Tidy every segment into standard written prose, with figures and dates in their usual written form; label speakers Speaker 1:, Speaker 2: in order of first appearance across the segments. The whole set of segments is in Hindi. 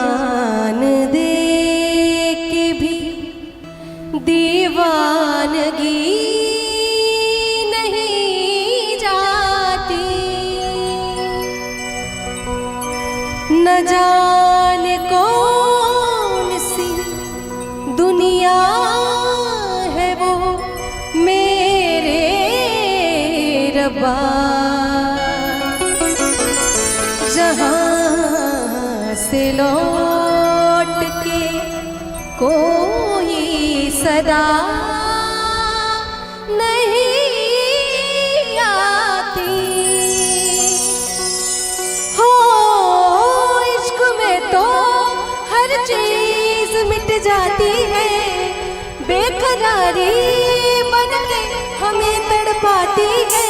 Speaker 1: जान दे के भी दीवानगी नहीं जाती। न जाने कौन सी दुनिया है वो मेरे रब्बा, जहाँ से लौट के कोई सदा नहीं आती। हो इश्क में तो हर चीज मिट जाती है, बेकरारी बन के हमें तड़पाती है।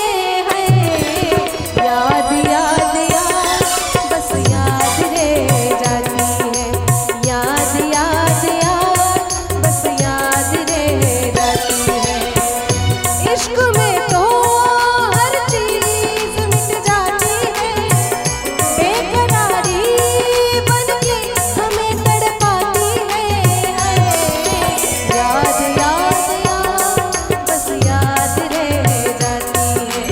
Speaker 1: याद याद याद बस याद रह जाती है, याद याद याद बस याद रह जाती है। इश्क में तो हर चीज मिट जाती है, बेकरारी बन के हमें तड़पाती है। याद याद याद बस याद रह जाती है,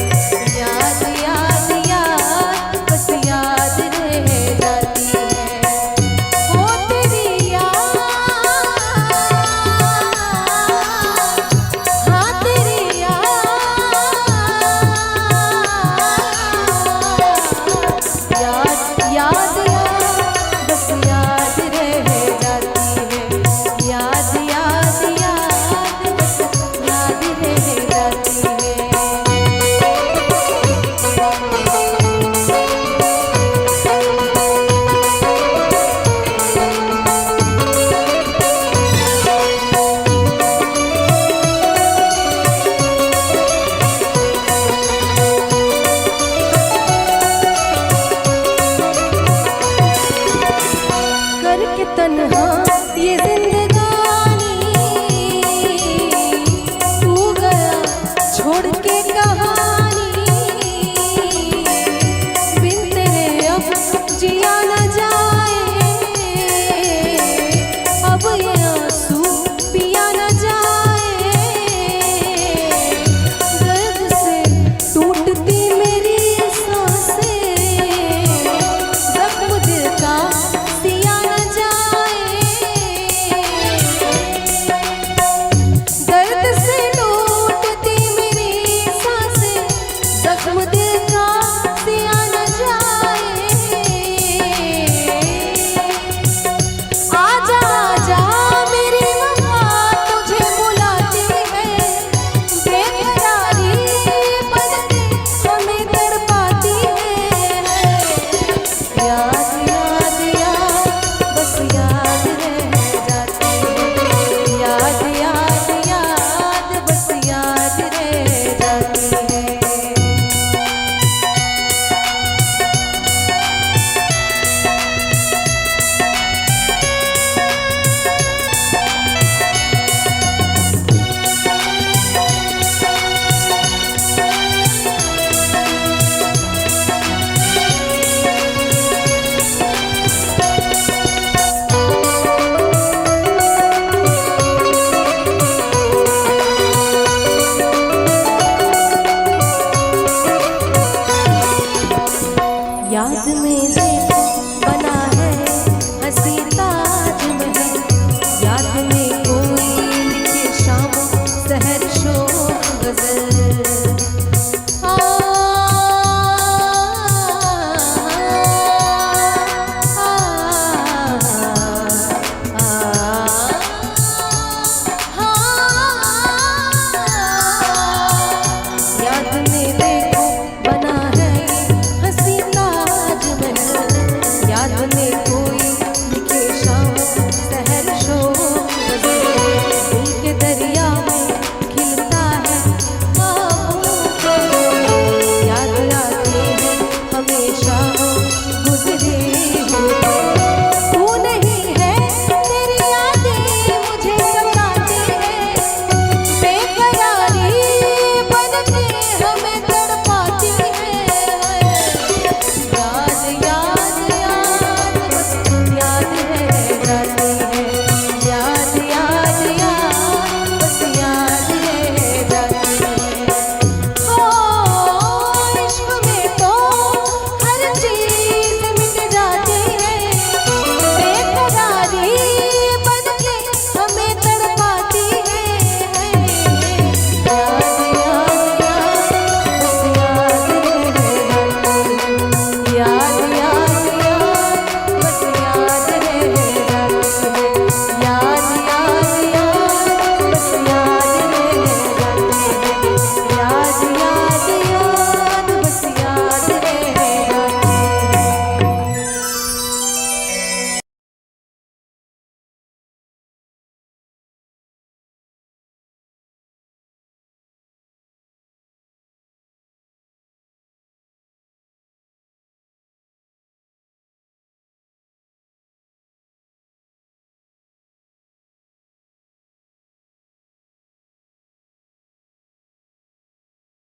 Speaker 1: याद याद याद बस याद रह जाती है। हो तेरी याद, हाँ तेरी याद, याद याद याद बस याद रह जाती है, याद याद याद बस याद रह जाती है। करके तन्हा